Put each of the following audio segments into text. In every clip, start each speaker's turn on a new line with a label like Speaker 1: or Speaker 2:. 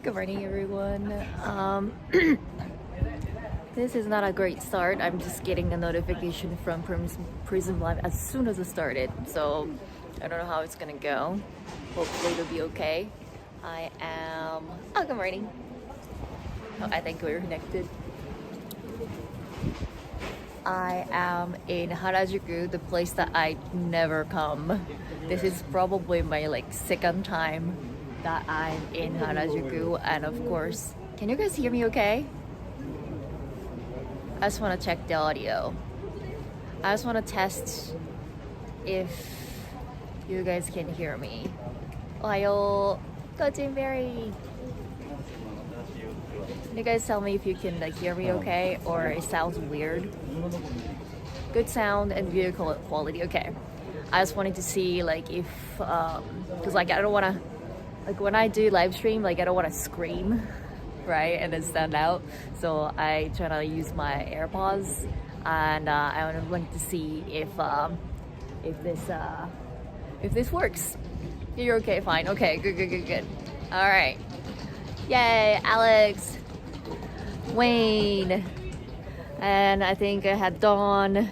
Speaker 1: Good morning, everyone. This is not a great start. I'm just getting a notification from Prism Live as soon as it started. So I don't know how it's gonna go. Hopefully it'll be okay. I am... Oh, good morning. Oh, I think we're connected. I am in Harajuku, the place that I never come. This is probably my second time that I'm in Harajuku, and of course, can you guys hear me okay? I just want to check the audio. I just want to test if you guys can hear me. Ohayo, Berry. Can you guys tell me if you can hear me okay, or it sounds weird? Good sound and video quality. Okay. I just wanted to see if because I don't want to when I do live stream, I don't want to scream, right, and then stand out. So I try to use my AirPods, and I wanted to see if this works. You're okay, fine. Okay, good. All right. Yay, Alex, Wayne, and I think I had Dawn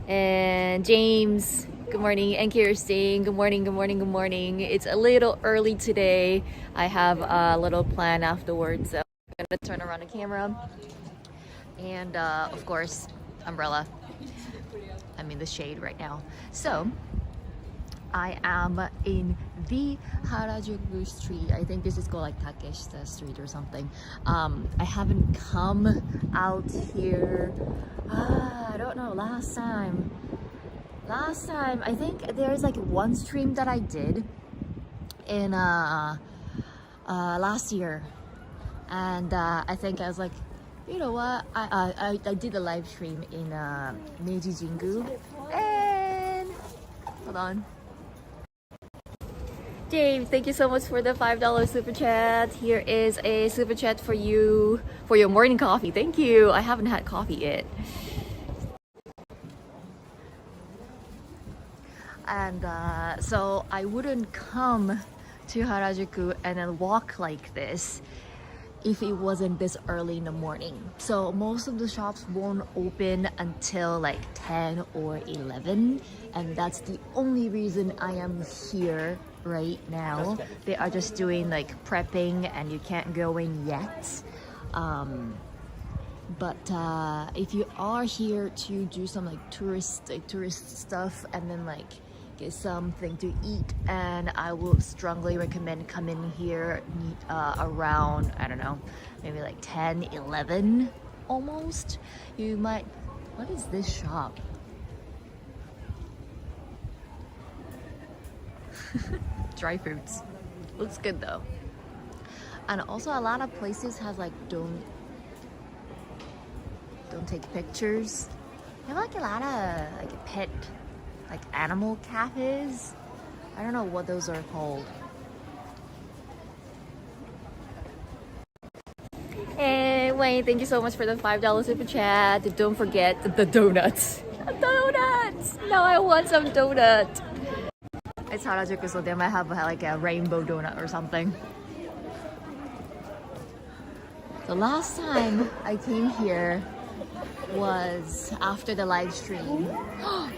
Speaker 1: and James. Good morning, and Kirsten. Good morning. It's a little early today. I have a little plan afterwards, so I'm gonna turn around the camera. And of course, umbrella. I'm in the shade right now. So I am in the Harajuku street. I think this is called Takeshita Street or something. I haven't come out here. I don't know. Last time I think there's one stream that I did in last year, and I think I was you know what, I did a live stream in Meiji Jingu, and hold on, James, thank you so much for the $5 super chat. Here is a super chat for you for your morning coffee. Thank you. I haven't had coffee yet. And so I wouldn't come to Harajuku and then walk like this if it wasn't this early in the morning. So most of the shops won't open until 10 or 11, and that's the only reason I am here right now. They are just doing prepping, and you can't go in yet. But if you are here to do some tourist stuff, and then get something to eat, and I would strongly recommend coming here around, I don't know, maybe 10, 11 almost. You might... What is this shop? Dry fruits. Looks good though. And also a lot of places has don't take pictures. They have a lot of pet animal cafes. I don't know what those are called. Hey Wayne, thank you so much for the $5 super chat. Don't forget the donuts. Donuts! Now I want some donut. It's Harajuku, so they might have a rainbow donut or something. The last time I came here was after the live stream.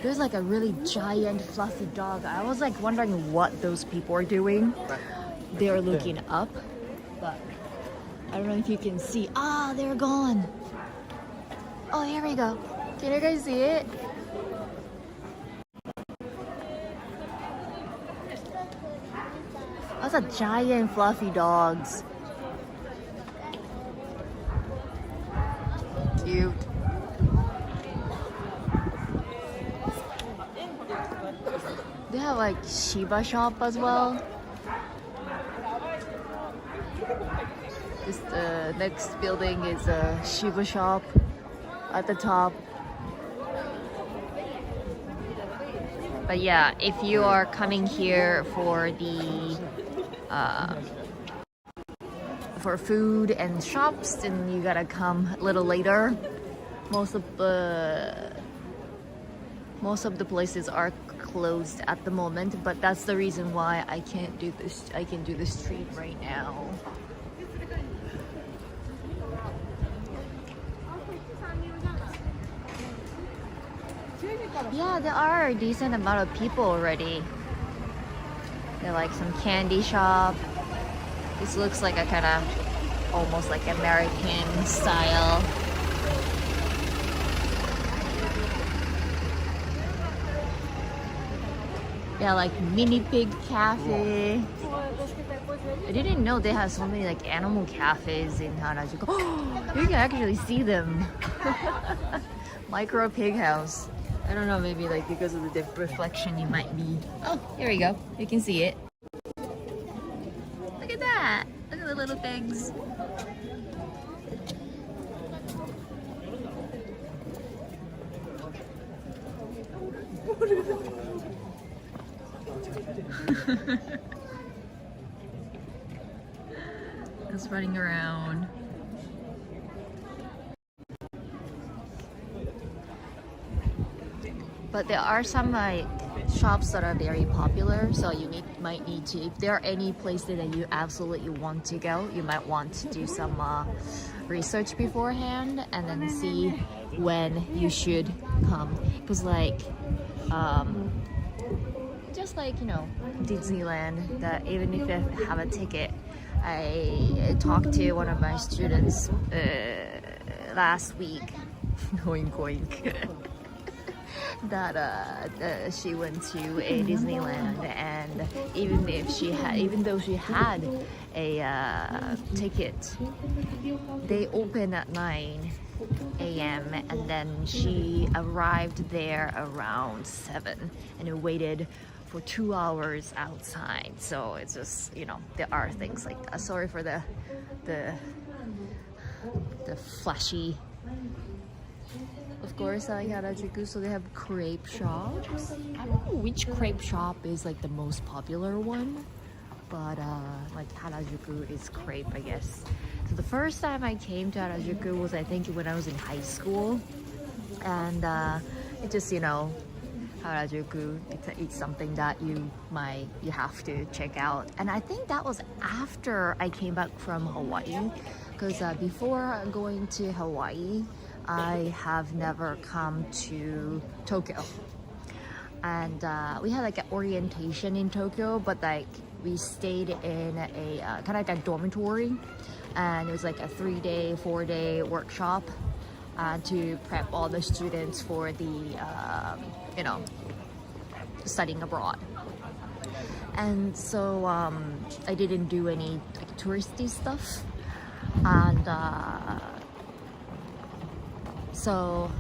Speaker 1: There's a really giant fluffy dog. I was wondering what those people are doing. They're looking up, but I don't know if you can see. Ah, they're gone. Oh, here we go. Can you guys see it? Those are giant fluffy dogs. Cute. They have Shiba shop as well. This next building is a Shiba shop at the top. But yeah, if you are coming here for the for food and shops, then you gotta come a little later. Most of the places are closed at the moment, but that's the reason why I can't do this. I can do the street right now. Yeah, there are a decent amount of people already. They're like some candy shop. This looks like a kind of almost like American style. Yeah, like mini pig cafe. I didn't know they have so many like animal cafes in Harajuku. You can actually see them. Micro pig house. I don't know, maybe like because of the reflection you might be. Oh, here we go. You can see it. Look at that. Look at the little pigs. It's running around. But there are some like shops that are very popular, so you might need to, if there are any places that you absolutely want to go, you might want to do some research beforehand and then see when you should come. Because like just like, you know, Disneyland, that even if you have a ticket, I talked to one of my students last week going that she went to a Disneyland, and even though she had a ticket, they open at 9 a.m. and then she arrived there around 7 and it waited for 2 hours outside. So it's just, you know, there are things like that. Sorry for the flashy. Of course, like Harajuku, so they have crepe shops. I don't know which crepe shop is like the most popular one, but like Harajuku is crepe, I guess. So the first time I came to Harajuku was, I think, when I was in high school, and it just, you know, Harajuku, it's something that you have to check out. And I think that was after I came back from Hawaii, because before going to Hawaii, I have never come to Tokyo. And we had like an orientation in Tokyo, but like we stayed in a kind of like a dormitory, and it was like a 3-day, 4-day workshop to prep all the students for the you know, studying abroad. And so I didn't do any like touristy stuff, and so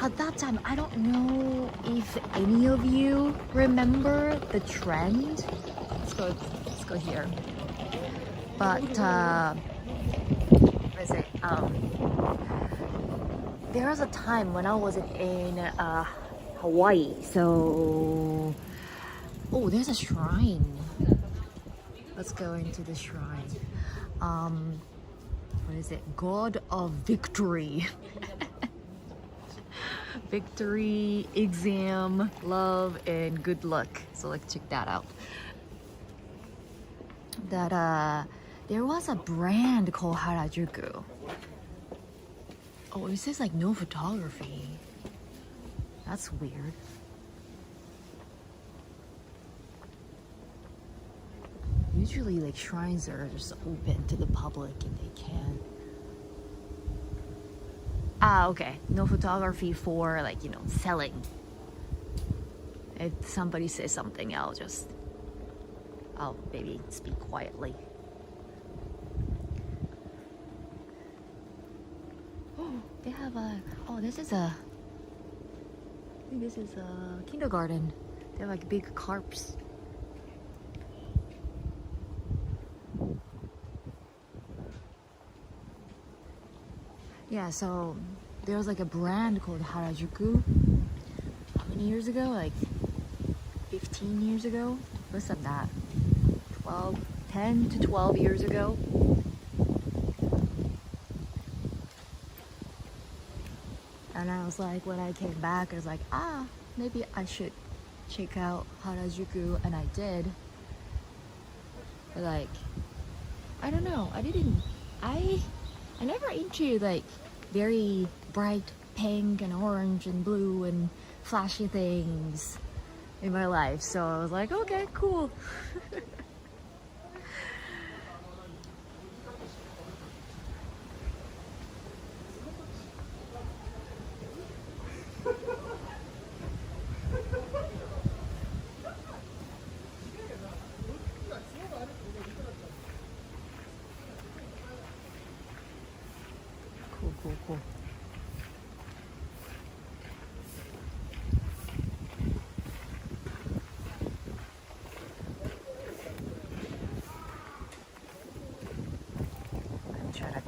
Speaker 1: at that time, I don't know if any of you remember the trend. Let's go here. But what is it? There was a time when I was in Hawaii. So, oh, there's a shrine. Let's go into the shrine. What is it? God of Victory. Victory, exam, love, and good luck. So let's check that out. That there was a brand called Harajuku. Oh, it says like no photography. That's weird. Usually like shrines are just open to the public and they can. Ah, okay. No photography for like, you know, selling. If somebody says something, I'll maybe speak quietly. Oh, they have a, oh, this is a, I think this is a kindergarten. They have like big carps. Yeah, so there was like a brand called Harajuku. How many years ago? Like 15 years ago? Less than that. 10 to 12 years ago. And I was like, when I came back, I was like, maybe I should check out Harajuku, and I did. But like, I don't know, I never into like very bright pink and orange and blue and flashy things in my life. So I was like, okay, cool. Cool. I'm trying to be.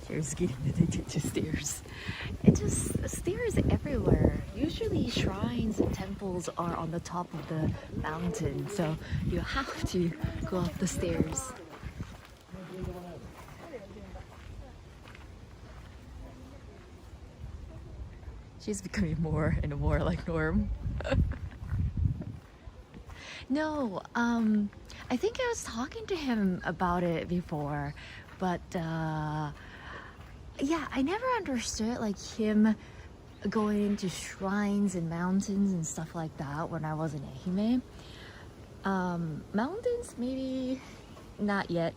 Speaker 1: Here's getting addicted to stairs. It just stairs everywhere. Usually shrines and temples are on the top of the mountain, so you have to go up the stairs. She's becoming more and more like Norm. No, I think I was talking to him about it before, but yeah, I never understood like him going into shrines and mountains and stuff like that when I was in Ehime. Mountains, maybe not yet.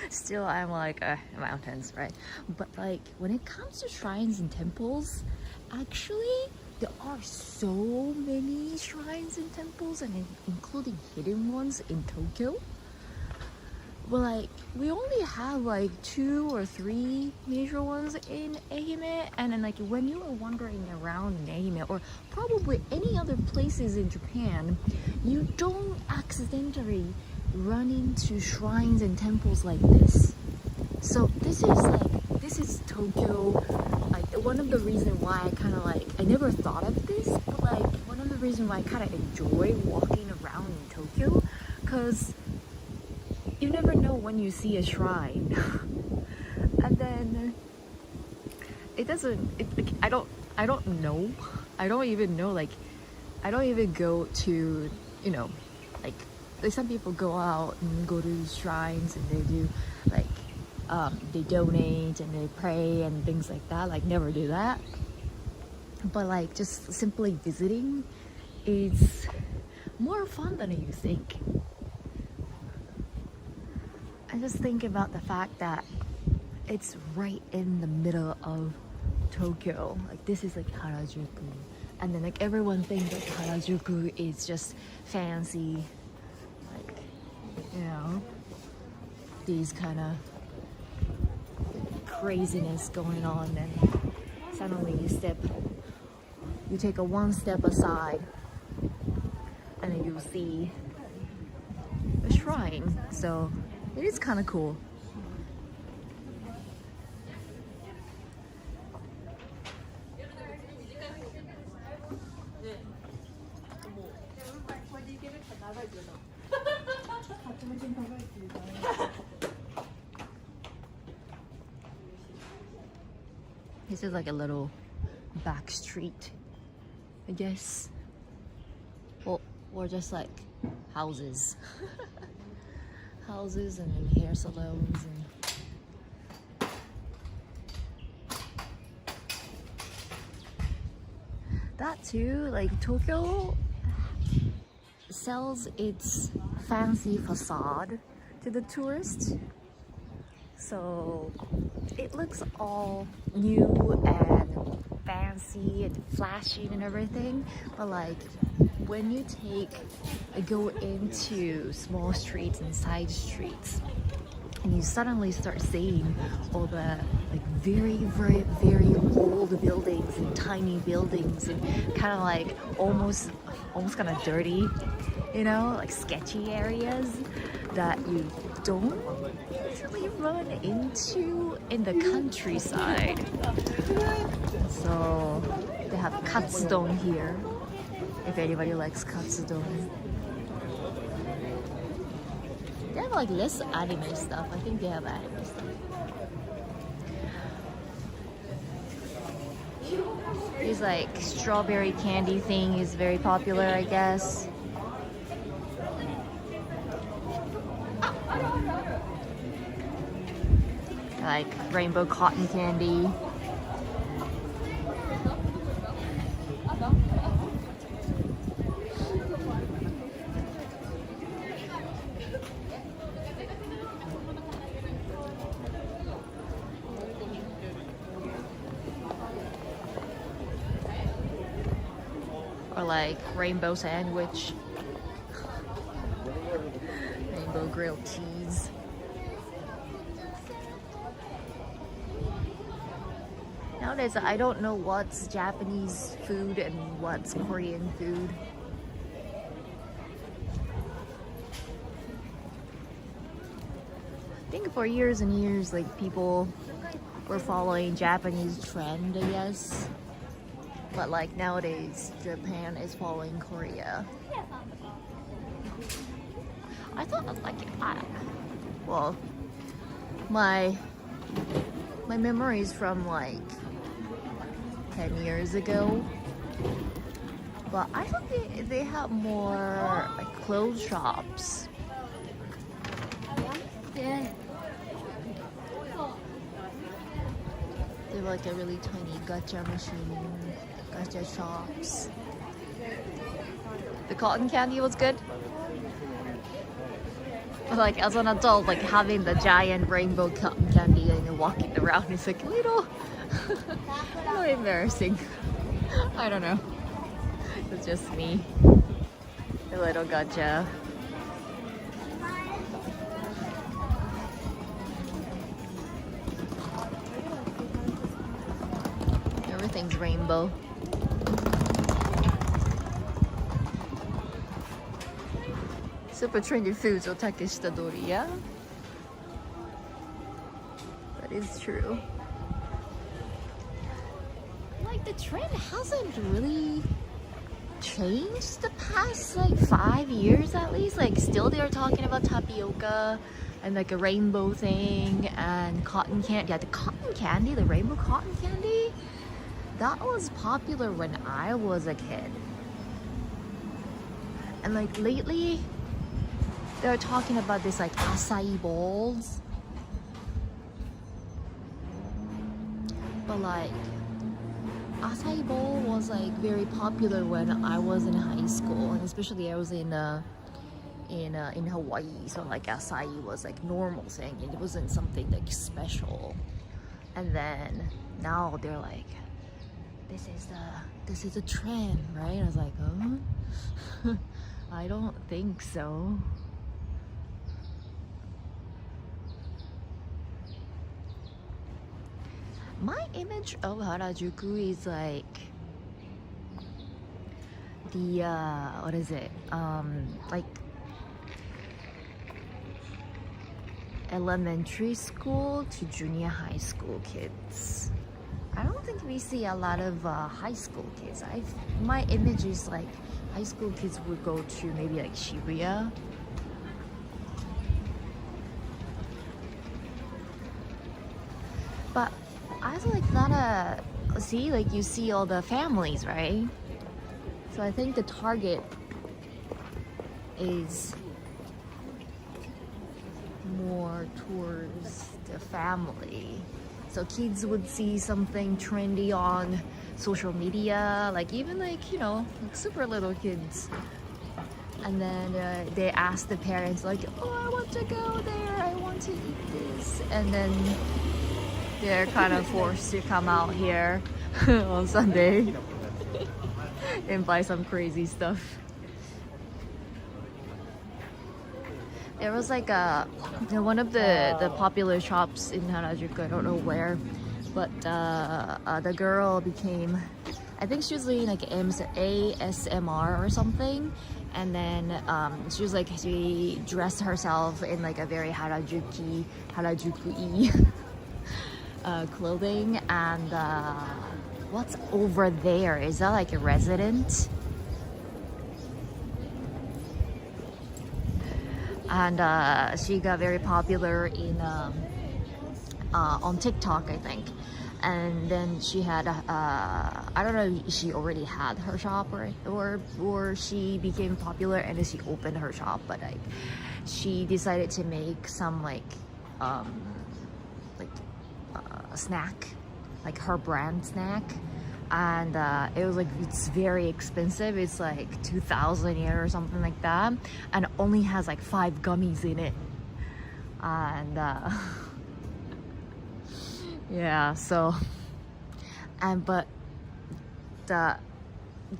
Speaker 1: Still, I'm like, mountains, right? But like, when it comes to shrines and temples, actually, there are so many shrines and temples, and including hidden ones in Tokyo. But like, we only have like 2 or 3 major ones in Ehime, and then like when you are wandering around in Ehime or probably any other places in Japan, you don't accidentally run into shrines and temples like this. So this is Tokyo. Like one of the reasons why I kind of like, I never thought of this, but like one of the reasons why I kind of enjoy walking around in Tokyo, because you never know when you see a shrine. And then it doesn't, I don't know. I don't even know, like, I don't even go to, you know, like some people go out and go to shrines and they do like, they donate and they pray and things like that. Like, never do that. But like, just simply visiting is more fun than you think. I just think about the fact that it's right in the middle of Tokyo. Like, this is like Harajuku, and then like everyone thinks that Harajuku is just fancy, like, you know, these kind of craziness going on, and suddenly you take a one step aside and then you see a shrine. So it is kind of cool. This is like a little back street, I guess. Well, or just like houses. Houses and then hair salons and that too. Like, Tokyo sells its fancy facade to the tourists, so it looks all new and fancy and flashy and everything. But like, when you go into small streets and side streets, and you suddenly start seeing all the like very old buildings and tiny buildings and kind of like almost kind of dirty, you know, like sketchy areas that you don't usually run into in the countryside. So they have katsudon here, if anybody likes katsudon. They have like less anime stuff. I think they have anime stuff. This like strawberry candy thing is very popular, I guess. like rainbow cotton candy. Or like rainbow sandwich, rainbow grilled cheese. Nowadays, I don't know what's Japanese food and what's Korean food. I think for years and years, like people were following Japanese trend, I guess. But like nowadays, Japan is following Korea. I thought like well, my memories from like 10 years ago. But I thought they have more like clothes shops. Yeah. They have like a really tiny gacha machine. Gacha shops. The cotton candy was good. But like as an adult, like having the giant rainbow cotton candy and walking around is like a little embarrassing. I don't know. It's just me. A little gacha. Everything's rainbow. Super trendy foods or Takeshita Dori, yeah? That is true. Like the trend hasn't really changed the past like 5 years at least. Like still they're talking about tapioca and like a rainbow thing and cotton candy. Yeah, the cotton candy, the rainbow cotton candy, that was popular when I was a kid. And like lately, they're talking about this like acai bowls. But like acai bowl was like very popular when I was in high school, and especially I was in Hawaii, so like acai was like normal thing and it wasn't something like special. And then now they're like, this is a trend, right? I was like, oh, I don't think so. My image of Harajuku is like the what is it? Like elementary school to junior high school kids. I don't think we see a lot of high school kids. My image is like high school kids would go to maybe like Shibuya. But I was like not see, like you see all the families, right? So I think the target is more towards the family. So kids would see something trendy on social media, like even like, you know, like super little kids. And then they ask the parents like, oh, I want to go there, I want to eat this. And then they're kind of forced to come out here on Sunday and buy some crazy stuff. There was like one of the popular shops in Harajuku, I don't know where, but the girl became, I think she was doing like ASMR or something, and then she was like, she dressed herself in like a very Harajuku-y clothing. And what's over there? Is that like a resident? And she got very popular in on TikTok, I think. And then she had I don't know if she already had her shop or she became popular and then she opened her shop, but like she decided to make some like snack, like her brand snack, and it was like, it's very expensive. It's like 2,000 yen or something like that, and it only has like 5 gummies in it. And yeah, so, and but the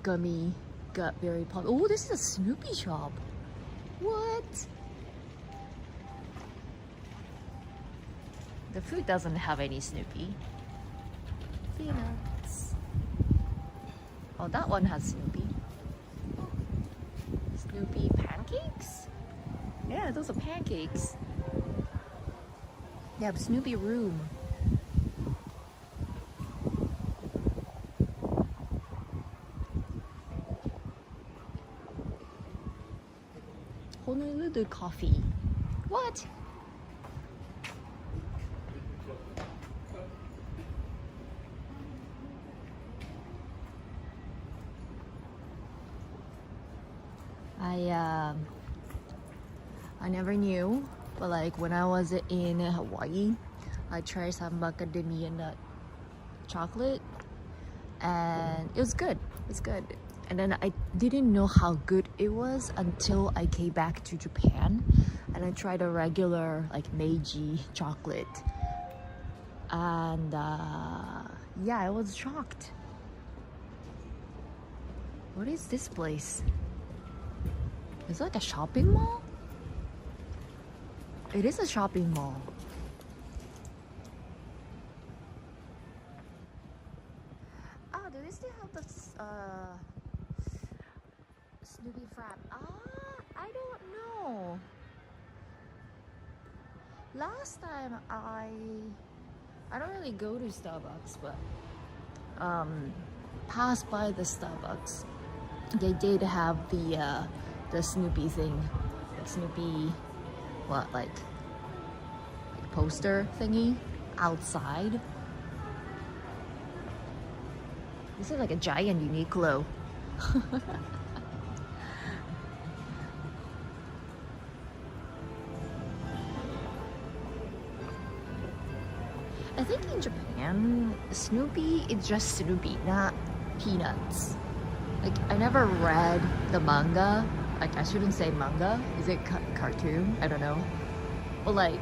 Speaker 1: gummy got very popular. Oh, this is a Snoopy shop. What? The food doesn't have any Snoopy. Peanuts. Oh, that one has Snoopy. Snoopy pancakes? Yeah, those are pancakes. They have Snoopy room. Honolulu coffee. What? I never knew, but like when I was in Hawaii, I tried some macadamia nut chocolate, and it was good. It's good. And then I didn't know how good it was until I came back to Japan, and I tried a regular like Meiji chocolate, and yeah, I was shocked. What is this place? Is it like a shopping mall? It is a shopping mall. Ah, do they still have the Snoopy Frap? I don't know. Last time I don't really go to Starbucks, but passed by the Starbucks. They did have the Snoopy thing, like Snoopy, what, like poster thingy outside. This is like a giant Uniqlo. I think in Japan, Snoopy is just Snoopy, not Peanuts. Like, I never read the manga. Like, I shouldn't say manga. Is it cartoon? I don't know. But like,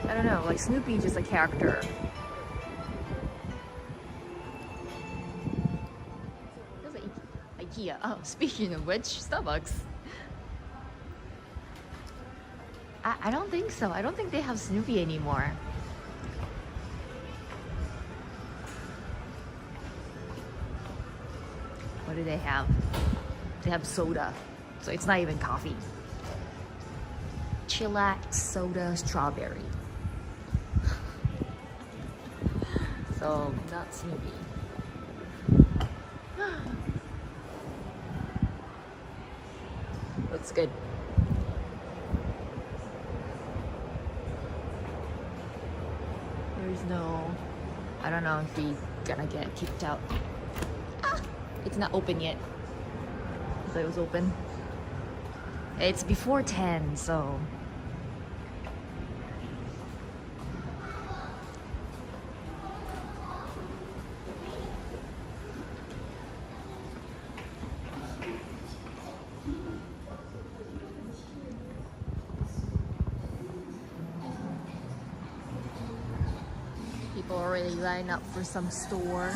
Speaker 1: I don't know. Like, Snoopy is just a character. There's an IKEA. Oh, speaking of which, Starbucks. I don't think so. I don't think they have Snoopy anymore. What do they have? They have soda. So it's not even coffee. Chillax soda strawberry. So, not Snoopy. Looks good. There's no... I don't know if he's gonna get kicked out. Ah! It's not open yet. I thought it was open. It's before 10, so... People already line up for some store.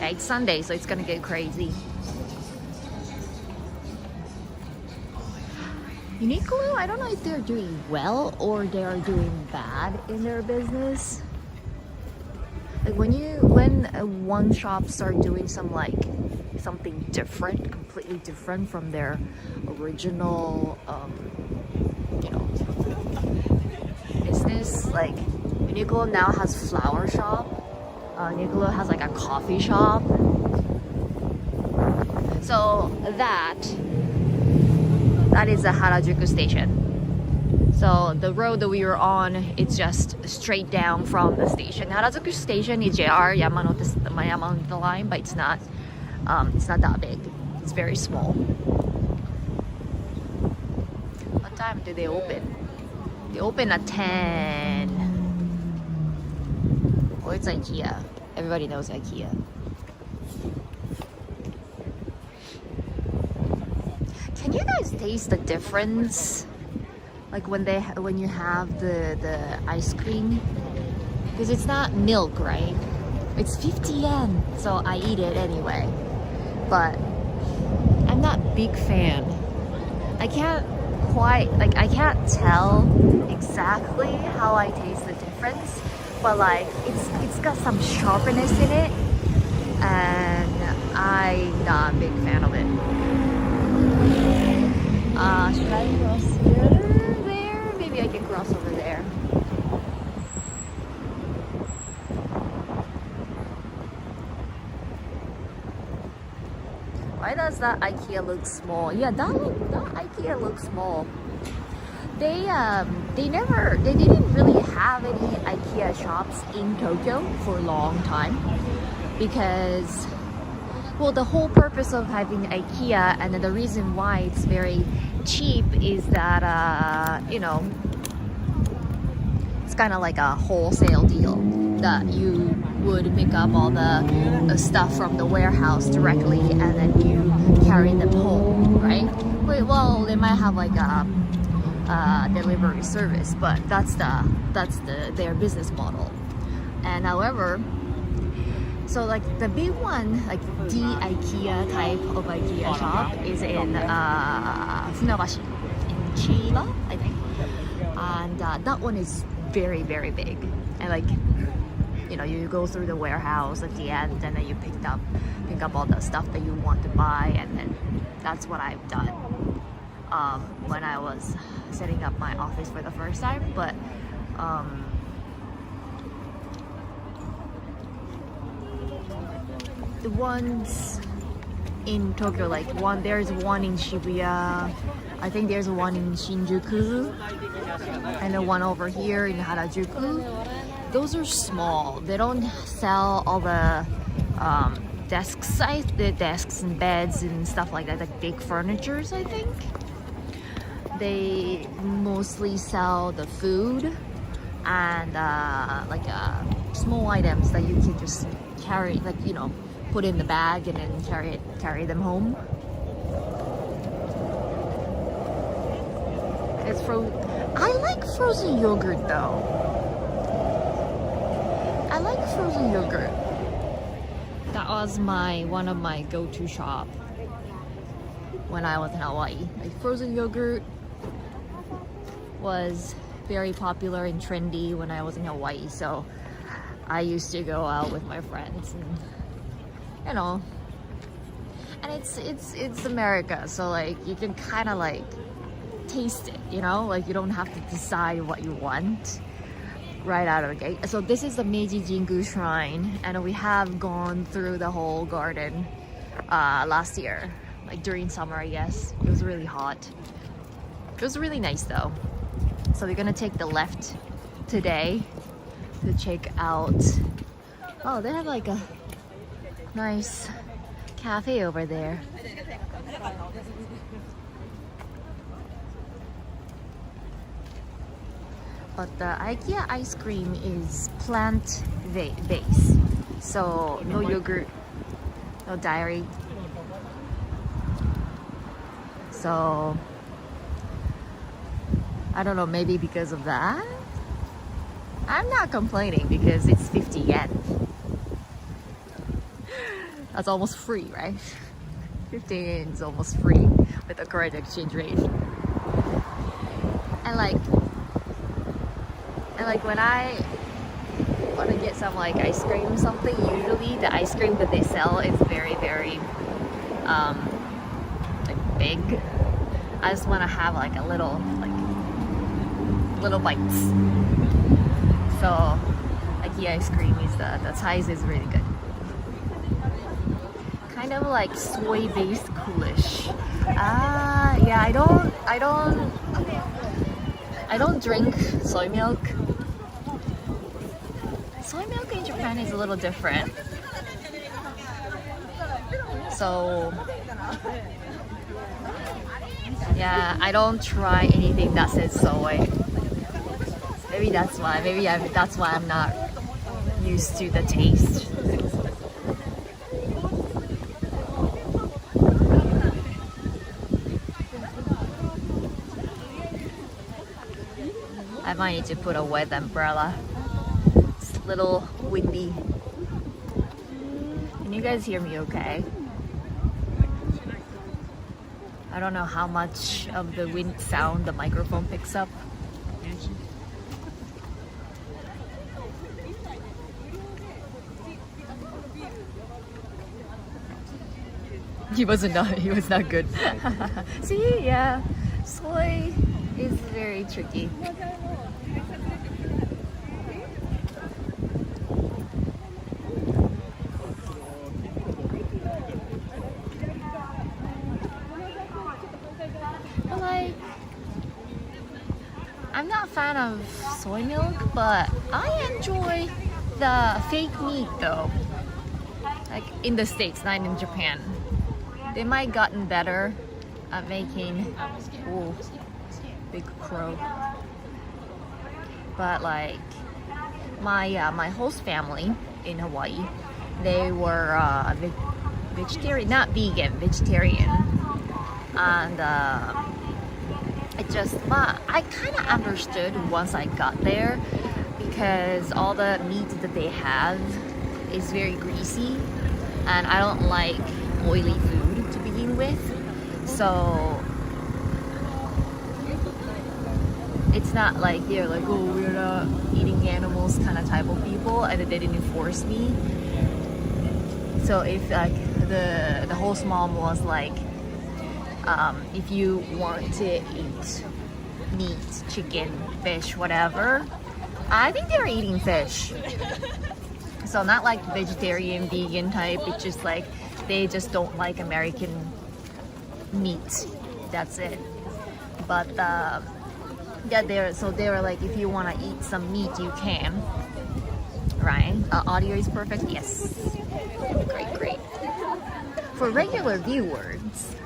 Speaker 1: Yeah, it's Sunday, so it's gonna get crazy. Uniqlo, I don't know if they're doing well or they are doing bad in their business. Like when one shop start doing some like something different, completely different from their original, you know, business. Like Uniqlo now has flower shop. Uniqlo has like a coffee shop. So that is the Harajuku station. So the road that we were on, it's just straight down from the station. Harajuku station is JR Yamanote line, but it's not that big. It's very small. time do they open? They open at 10. Oh, it's IKEA. Everybody knows IKEA. Can you guys taste the difference? Like when you have the ice cream? Because it's not milk, right? It's 50 yen, so I eat it anyway. But I'm not a big fan. I can't tell exactly how I taste the difference, but like it's got some sharpness in it, and I'm not a big fan of it. Should I cross here? There? Maybe I can cross over there. Why does that IKEA look small? Yeah, that IKEA looks small. They didn't really have any IKEA shops in Tokyo for a long time because, well, the whole purpose of having IKEA and the reason why it's very cheap is that you know, it's kind of like a wholesale deal that you would pick up all the stuff from the warehouse directly and then you carry them home, right? Well, they might have like a delivery service, but that's their business model. And however, so like the big one, like the IKEA type of IKEA shop is in Funabashi in Chiba, I think, and that one is very, very big. And like, you know, you go through the warehouse at the end and then you pick up all the stuff that you want to buy, and then that's what I've done when I was setting up my office for the first time. But the ones in Tokyo, like there's one in Shibuya, I think there's one in Shinjuku, and the one over here in Harajuku. Those are small. They don't sell all the desks and beds and stuff like that, like big furnitures, I think. They mostly sell the food and like small items that you can just carry, like, you know, put in the bag and then carry them home. It's I like frozen yogurt though. I like frozen yogurt. That was one of my go-to shop when I was in Hawaii. Like frozen yogurt was very popular and trendy when I was in Hawaii, so I used to go out with my friends and, you know, and it's America, so like you can kind of like taste it, you know, like you don't have to decide what you want right out of the gate. So this is the Meiji Jingu shrine, and we have gone through the whole garden last year, like during summer, I guess. It was really hot. It was really nice though. So we're gonna take the left today to check out. Oh, they have like a nice cafe over there. But the IKEA ice cream is plant-based, so no yogurt, no dairy. So I don't know, maybe because of that. I'm not complaining because it's 50 yen. That's almost free, right? 50 yen is almost free with the current exchange rate. And like when I want to get some like ice cream or something, usually the ice cream that they sell is very, very like big. I just want to have like a little bites. So IKEA ice cream is the size is really good. Kind of like soy based coolish. Yeah, I don't drink soy milk. Soy milk in Japan is a little different. So Yeah, I don't try anything that says soy. Maybe that's why. That's why I'm not used to the taste. I might need to put a wet umbrella. It's a little windy. Can you guys hear me okay? I don't know how much of the wind sound the microphone picks up. He was not good. See, yeah, soy is very tricky. But like, I'm not a fan of soy milk, but I enjoy the fake meat though. Like in the States, not in Japan. They might gotten better at making, oh, big crow. But like my host family in Hawaii, they were vegetarian, not vegan, vegetarian, and I kind of understood once I got there because all the meat that they have is very greasy, and I don't like oily food to begin with, so it's not like they're like, oh, we're not eating animals kind of type of people, and they didn't force me. So if like the host mom was like, if you want to eat meat, chicken, fish, whatever, I think they were eating fish. So not like vegetarian, vegan type, it's just like they just don't like American meat. That's it. But yeah, they were like, if you want to eat some meat, you can. Right? Audio is perfect. Yes. Great. For regular viewers,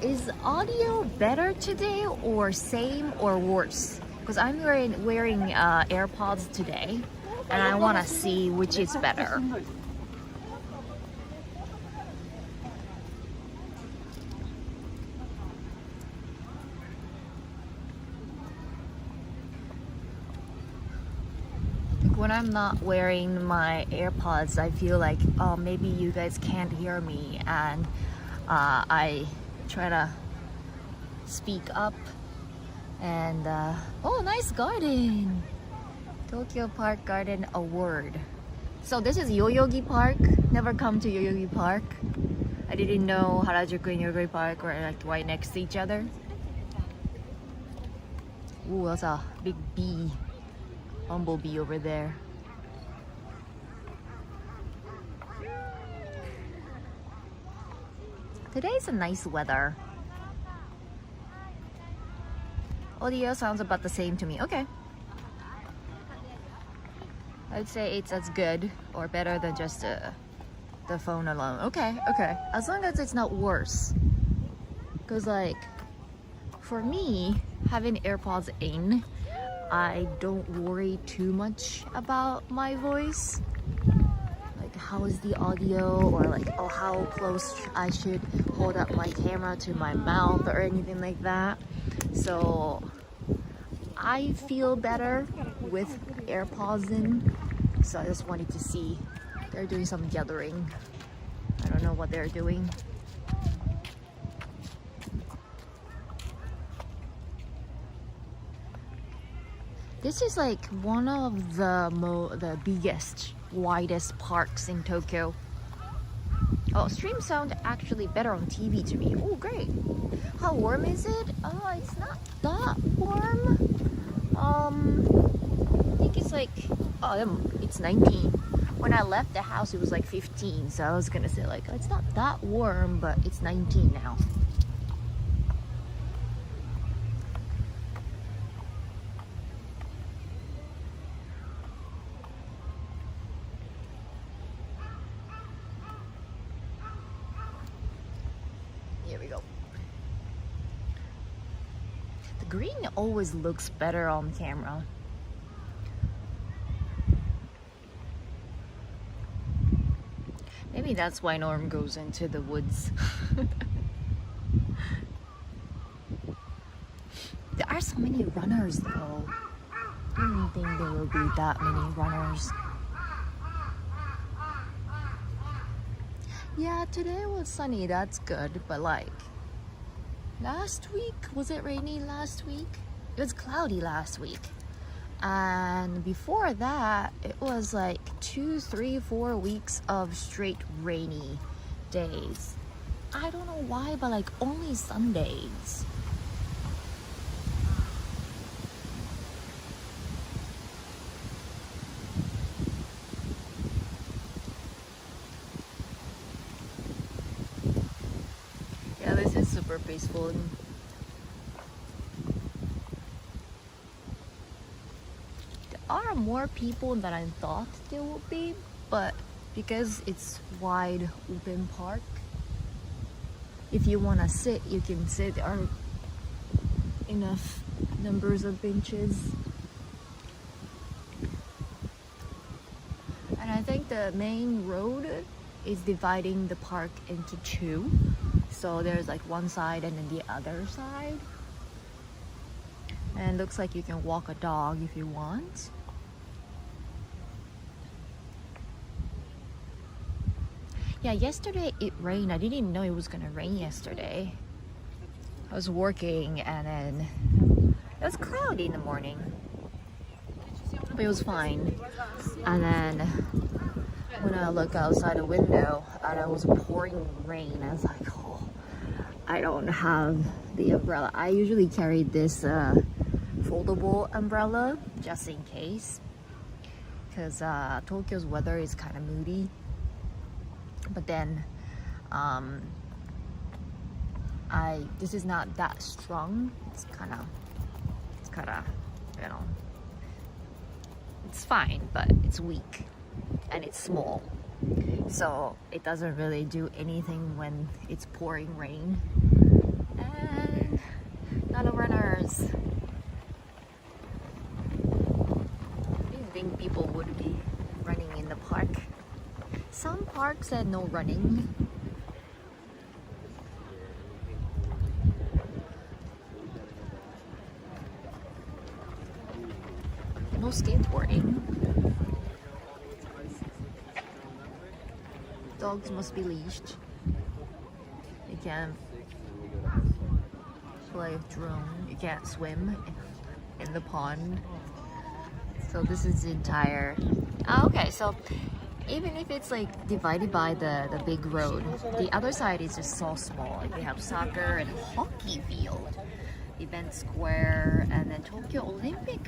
Speaker 1: is audio better today, or same, or worse? Because I'm wearing AirPods today, and I want to see which is better. When I'm not wearing my AirPods, I feel like, oh, maybe you guys can't hear me, and I try to speak up. And oh, nice garden, Tokyo Park Garden Award. So this is Yoyogi Park. Never come to Yoyogi Park. I didn't know Harajuku and Yoyogi Park were like right next to each other. Ooh, that's a big bee. Bumblebee over there. Today's a nice weather. Audio sounds about the same to me. Okay. I'd say it's as good or better than just the phone alone. Okay. As long as it's not worse. Because like, for me, having AirPods in, I don't worry too much about my voice, like how is the audio, or like, oh, how close I should hold up my camera to my mouth or anything like that. So I feel better with AirPods in. So I just wanted to see. They're doing some gathering. I don't know what they're doing. This is like one of the biggest, widest parks in Tokyo. Oh, stream sound actually better on TV to me. Oh, great. How warm is it? Oh, it's not that warm. I think it's like, oh, it's 19. When I left the house, it was like 15. So I was gonna say like, oh, it's not that warm, but it's 19 now. Here we go. green always looks better on camera. Maybe that's why Norm goes into the woods. There are so many runners though. I don't think there will be that many runners. Yeah, today was sunny, that's good, but like last week, was it rainy last week? It was cloudy last week. And before that, it was like 2, 3, 4 weeks of straight rainy days. I don't know why, but like only Sundays. Yeah, this is super peaceful. Are more people than I thought there would be, but because it's wide open park, if you want to sit, you can sit. There are enough numbers of benches, and I think the main road is dividing the park into two, so there's like one side and then the other side, and it looks like you can walk a dog if you want. Yeah, yesterday it rained. I didn't know it was gonna rain yesterday. I was working and then it was cloudy in the morning, but it was fine. And then when I look outside the window and it was pouring rain, I was like, oh, I don't have the umbrella. I usually carry this foldable umbrella just in case, because Tokyo's weather is kind of moody. But then this is not that strong. It's kind of, you know, it's fine, but it's weak and it's small, so it doesn't really do anything when it's pouring rain. And not a runners. I didn't think people would be running in the park. Some parks had no running. No skateboarding. Dogs must be leashed. You can't play with drone. You can't swim in the pond. So this is the entire... okay, so even if it's like divided by the big road, the other side is just so small. Like they have soccer and hockey field, event square, and then Tokyo Olympic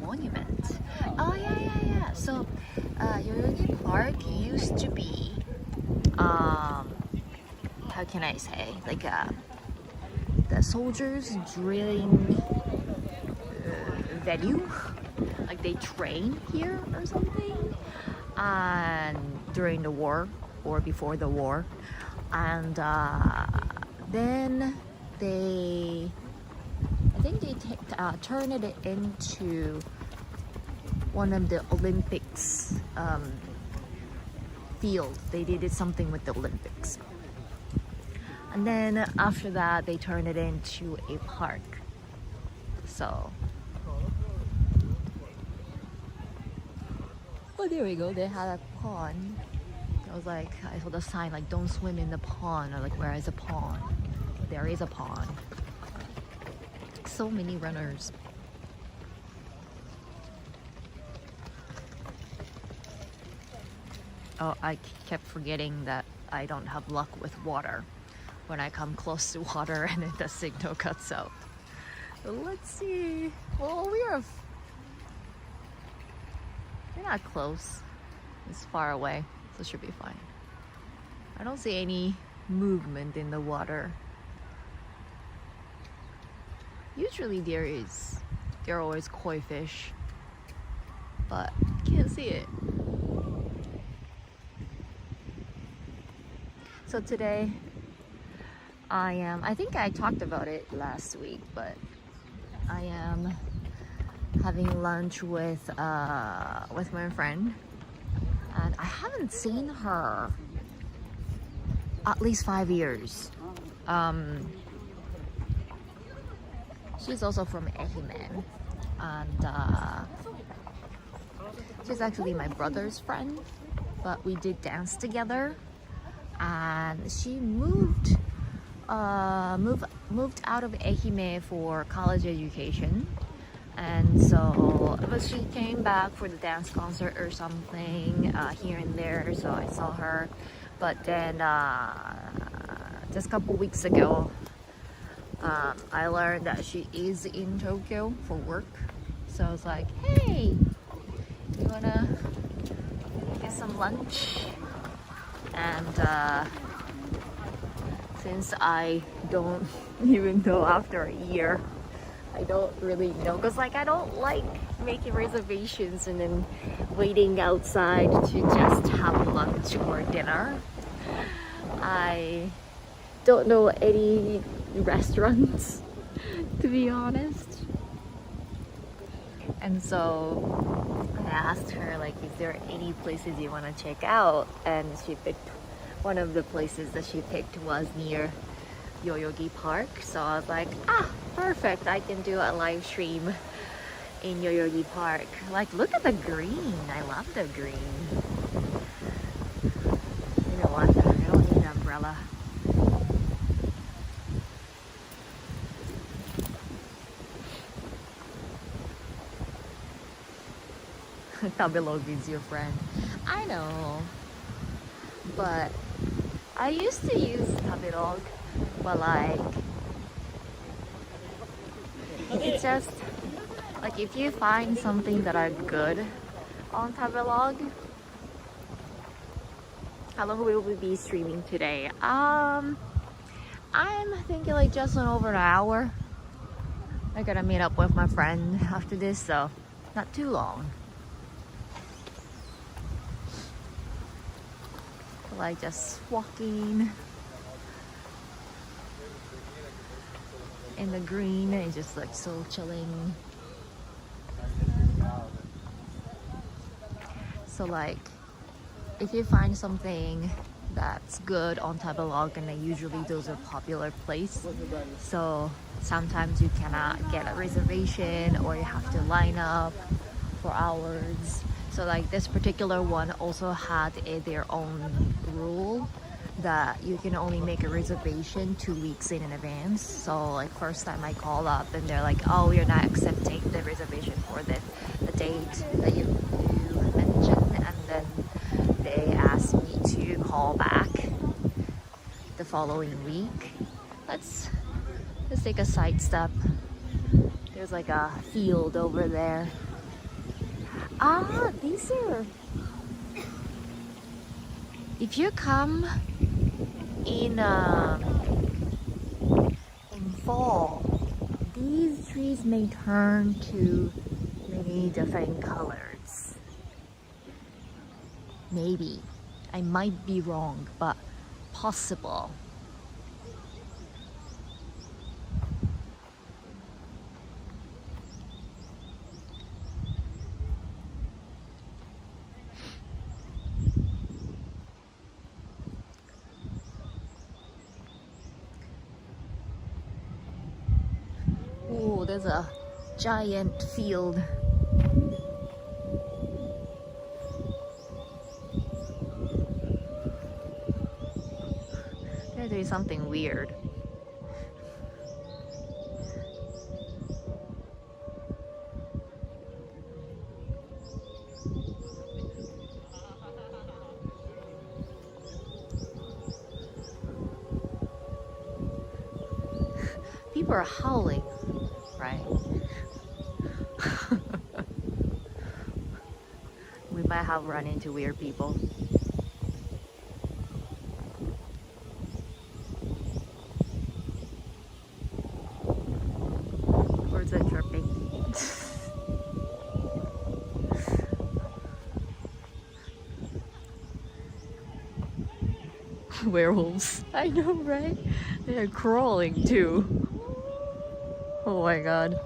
Speaker 1: monument. Oh yeah. So Yoyogi Park used to be, how can I say, like the soldiers drilling venue. Like they train here or something. And during the war or before the war, and then I think they turned it into one of the Olympics field. They did something with the Olympics, and then after that they turned it into a park. So oh, there we go. They had a pond. I was like, I saw the sign like, don't swim in the pond. Or like, where is a pond? There is a pond. So many runners. Oh, I kept forgetting that I don't have luck with water. When I come close to water and then the signal cuts out. But let's see. Well, we're not close. It's far away, so it should be fine. I don't see any movement in the water. Usually there are always koi fish, but can't see it. So today I think I talked about it last week, but I am having lunch with my friend, and I haven't seen her at least 5 years. She's also from Ehime, and she's actually my brother's friend, but we did dance together. And she moved out of Ehime for college education, and so but she came back for the dance concert or something here and there, so I saw her. But then just a couple weeks ago, I learned that she is in Tokyo for work, so I was like, hey, you wanna get some lunch? And since I don't even know after a year, I don't really know, because like I don't like making reservations and then waiting outside to just have lunch or dinner. I don't know any restaurants, to be honest. And so I asked her, like, is there any places you want to check out? And she picked, one of the places that she picked was near Yoyogi Park. So I was like, ah, perfect, I can do a live stream in Yoyogi Park. Like, look at the green. I love the green. You know what? I don't need an umbrella. Tabelog is your friend. I know, but I used to use Tabelog, but like it's just like if you find something that are good on Tabelog. How long will we be streaming today? I'm thinking like just over an hour. I gotta meet up with my friend after this, so not too long. Like just walking in the green and just like so chilling. So like if you find something that's good on Tabelog, and usually those are popular place, so sometimes you cannot get a reservation or you have to line up for hours. So like this particular one also had their own rule that you can only make a reservation 2 weeks in advance. So like first time I called up and they're like, oh, you're not accepting the reservation for the date that you mentioned, and then they asked me to call back the following week. Let's take a side step. There's like a field over there. Ah, these are, if you come in fall, these trees may turn to many different colors. Maybe. I might be wrong, but possible. Oh, there's a giant field. They're doing something weird. People are howling, right? We might have run into weird people. Birds are chirping. Werewolves. I know, right? They're crawling too. Oh my god.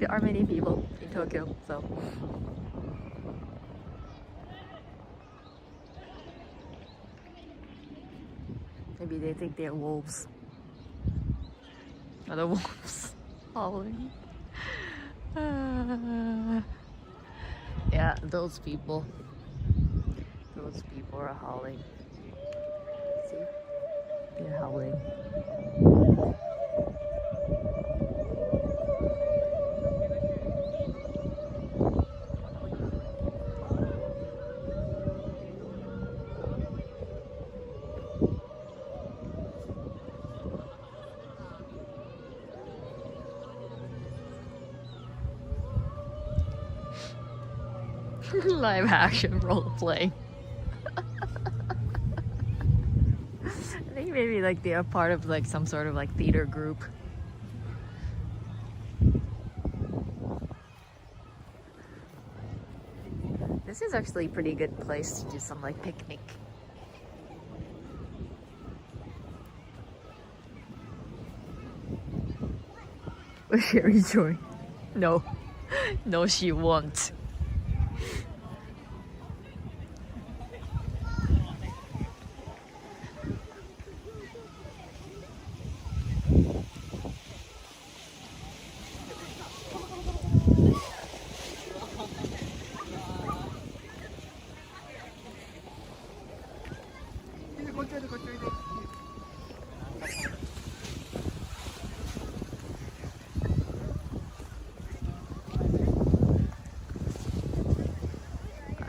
Speaker 1: there are many people in Tokyo, so. Maybe they think they're wolves. Are the wolves howling? Yeah, those people are howling. See? They're howling. Live action role play. I think maybe like they are part of like some sort of like theater group. This is actually a pretty good place to do some like picnic. Will Sherry join? No. No, she won't.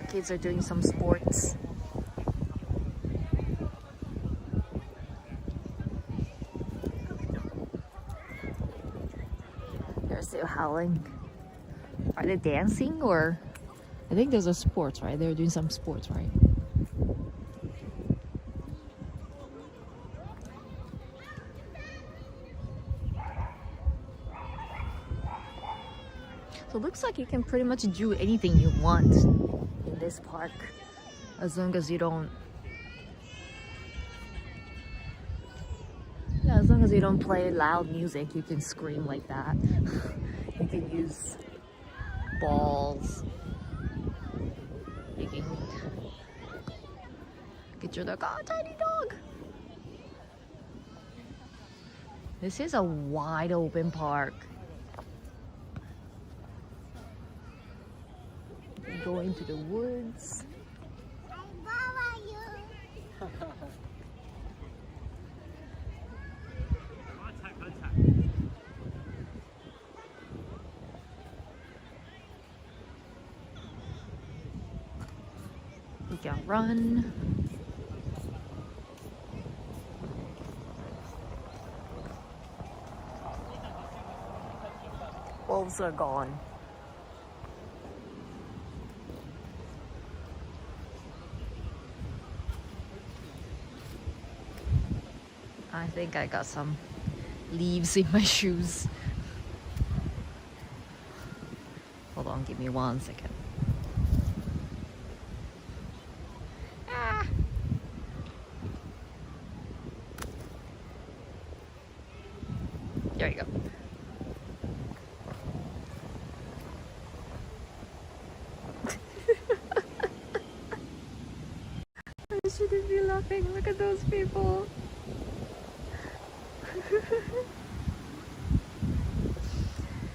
Speaker 1: Kids are doing some sports. They're still howling. Are they dancing or? I think those are sports, right? They're doing some sports, right? So it looks like you can pretty much do anything you want in this park, as long as you don't play loud music. You can scream like that. You can use balls. You can get your dog. Oh, tiny dog. This is a wide open park. Go into the woods. You can run. Wolves are gone. I think I got some leaves in my shoes. Hold on, give me 1 second. Ah. There you go. I shouldn't be laughing. Look at those people.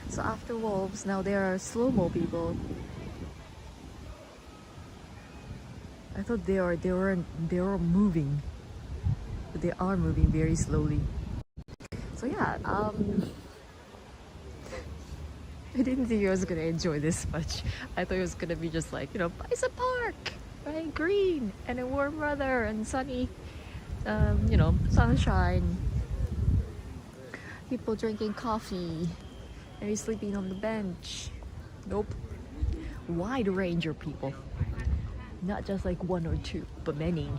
Speaker 1: So after wolves, now there are slow-mo people. I thought they were moving, but they are moving very slowly. So yeah, I didn't think I was gonna enjoy this much. I thought it was gonna be just like, you know, it's a park, right? Green and a warm weather and sunny, you know, sunshine. People drinking coffee, maybe sleeping on the bench. Nope. Wide range of people. Not just like one or two, but many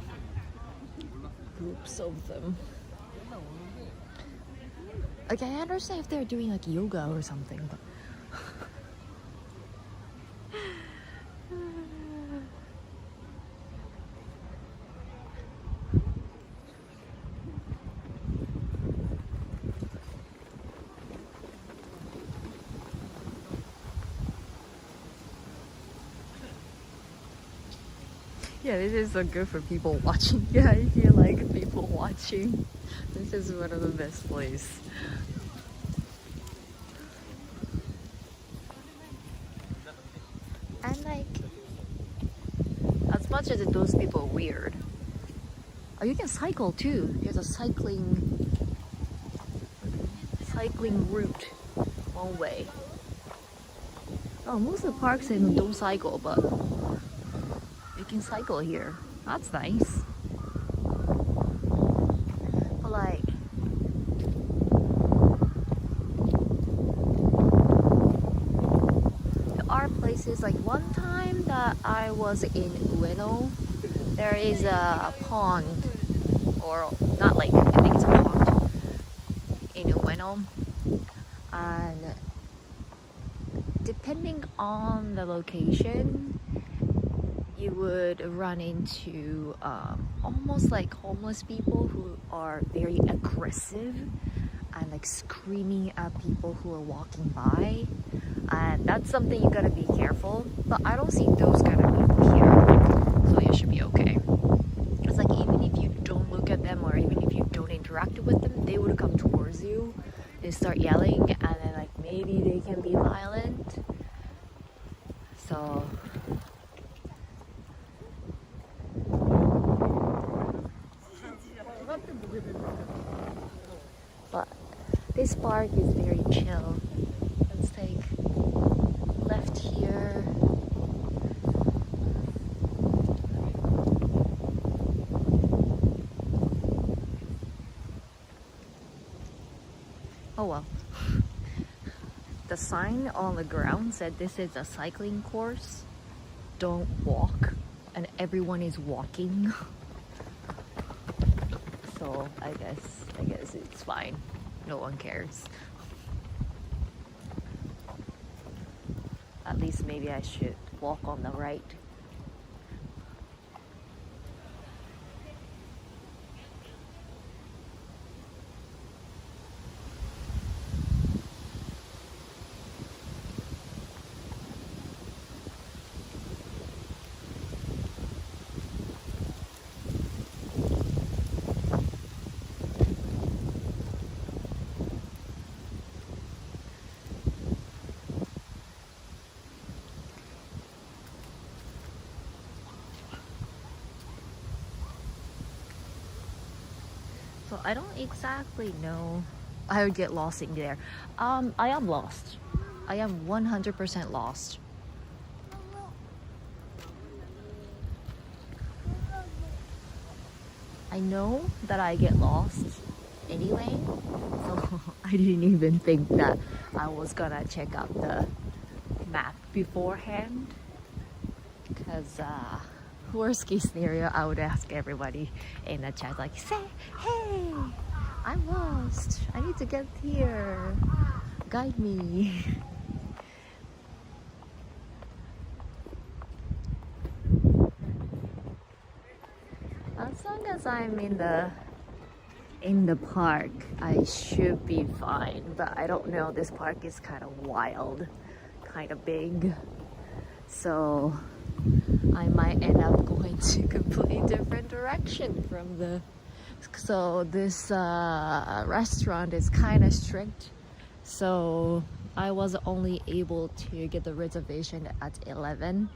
Speaker 1: groups of them. Like, I understand if they're doing like yoga or something, but Yeah, this is so good for people watching. Yeah, if you like people watching, this is one of the best places. And like, as much as those people are weird, oh, you can cycle too. There's a cycling route one way. Oh, most of the parks don't cycle, but you can cycle here. That's nice. But like, there are places like one time that I was in Ueno, there is a pond, or not lake, I think it's a pond in Ueno, and depending on the location, you would run into almost like homeless people who are very aggressive and like screaming at people who are walking by, and that's something you gotta be careful. But I don't see those kind of people here, so you should be okay. It's like even if you don't look at them or even if you don't interact with them, they would come towards you and start yelling, and then like maybe they can be violent. So but this park is very chill. Let's take left here. Oh well. The sign on the ground said this is a cycling course. Don't walk. And everyone is walking. So I guess it's fine. No one cares. At least maybe I should walk on the right. So I don't exactly know. I would get lost in there. I am lost. I am 100% lost. I know that I get lost anyway, so I didn't even think that I was gonna check out the map beforehand. Because worst case scenario, I would ask everybody in the chat like, say, hey, I'm lost. I need to get here. Guide me. As long as I'm in the park, I should be fine. But I don't know. This park is kind of wild, kind of big. So I might end up going to a completely different direction from the. So this restaurant is kind of strict. So I was only able to get the reservation at 11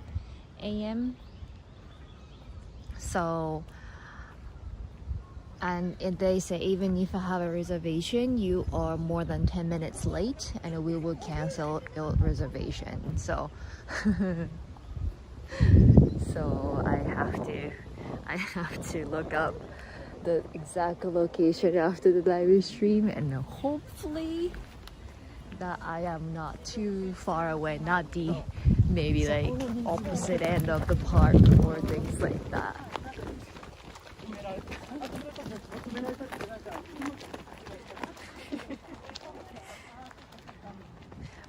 Speaker 1: a.m. So, and they say even if you have a reservation, you are more than 10 minutes late and we will cancel your reservation. So so I have to look up the exact location after the live stream, and hopefully that I am not too far away, not the maybe like opposite end of the park or things like that.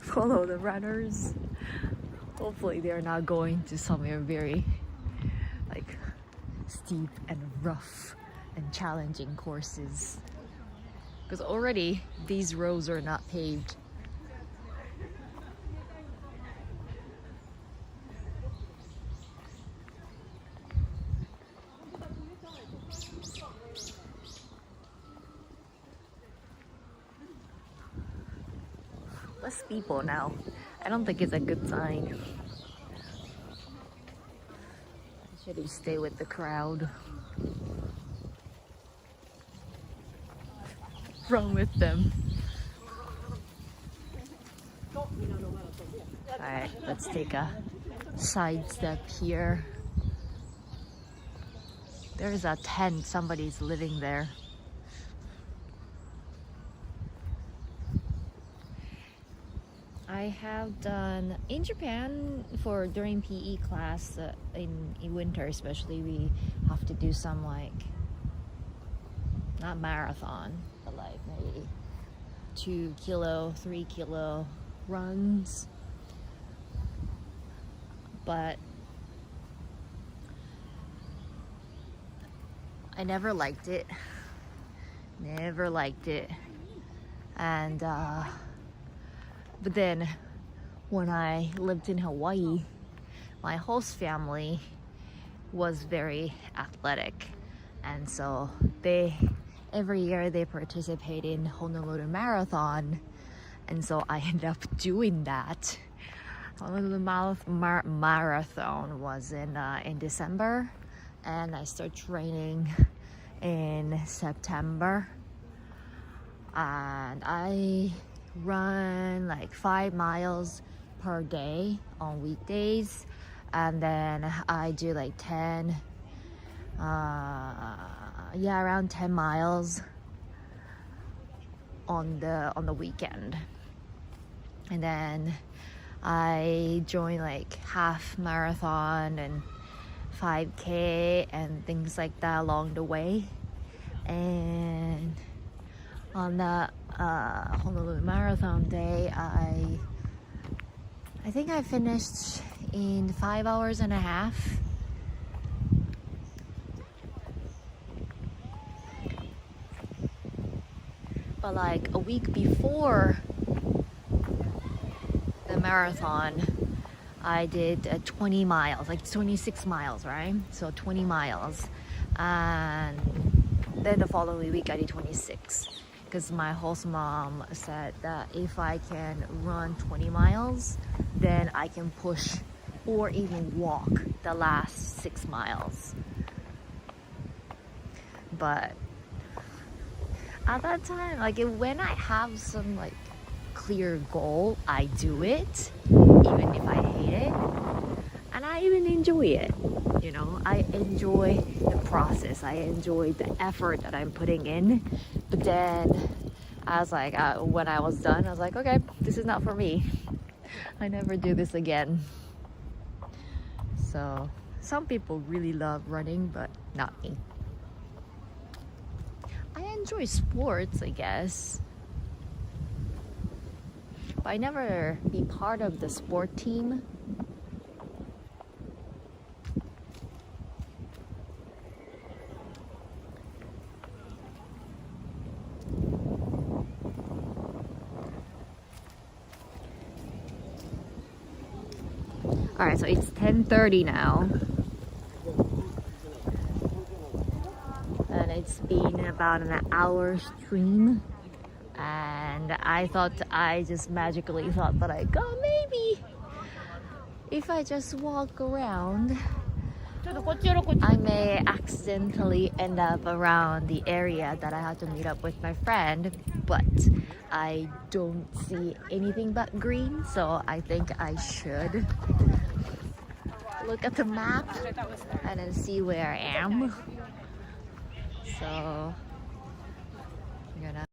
Speaker 1: Follow the runners. Hopefully they're not going to somewhere very like steep and rough and challenging courses, because already these roads are not paved. less people now. I don't think it's a good sign. Should we stay with the crowd? Run with them. Alright, let's take a side step here. There's a tent, somebody's living there. I have done in Japan for during PE class in winter especially, we have to do some like not marathon but like maybe 2 kilo 3 kilo runs, but I never liked it, and but then when I lived in Hawaii, my host family was very athletic, and so every year they participate in Honolulu Marathon, and so I ended up doing that. Honolulu Marathon was in December, and I started training in September, and I run like 5 miles per day on weekdays, and then I do like 10 around 10 miles on the weekend, and then I join like half marathon and 5K and things like that along the way. And on the Honolulu Marathon day, I think I finished in 5 hours and a half. But like a week before the marathon, I did 20 miles, like 26 miles, right? So 20 miles. And then the following week I did 26. Because my host mom said that if I can run 20 miles, then I can push or even walk the last 6 miles. But at that time, like when I have some like clear goal, I do it, even if I hate it, and I even enjoy it. You know, I enjoy the process. I enjoy the effort that I'm putting in. But then, I was like, when I was done, I was like, okay, this is not for me. I never do this again. So, some people really love running, but not me. I enjoy sports, I guess. But I never be part of the sport team. Alright, so it's 10:30 now. And it's been about an hour stream. And I just magically thought that maybe if I just walk around, I may accidentally end up around the area that I have to meet up with my friend, but I don't see anything but green, so I think I should look at the map and then see where I am. So I'm gonna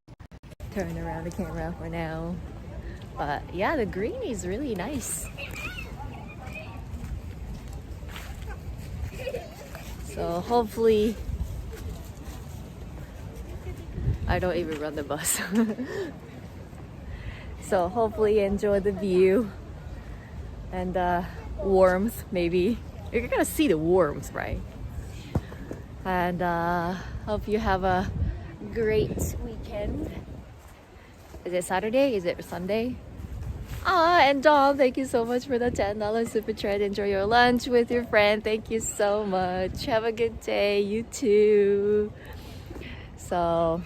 Speaker 1: turn around the camera for now. But yeah, the green is really nice. So hopefully I don't even run the bus. So hopefully enjoy the view and warmth, maybe. You're gonna see the warmth, right? And hope you have a great weekend. Is it Saturday? Is it Sunday? And Dom, thank you so much for the $10 super chat. Enjoy your lunch with your friend. Thank you so much. Have a good day. You too. So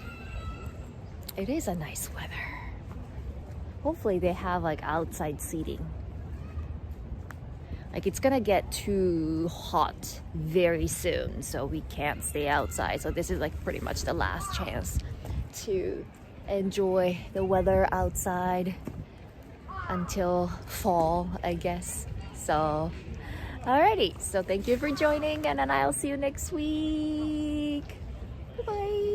Speaker 1: it is a nice weather. hopefully they have like outside seating. Like it's gonna get too hot very soon, so we can't stay outside. So this is like pretty much the last chance to enjoy the weather outside until fall, I guess. So alrighty, so thank you for joining, and then I'll see you next week. Bye bye.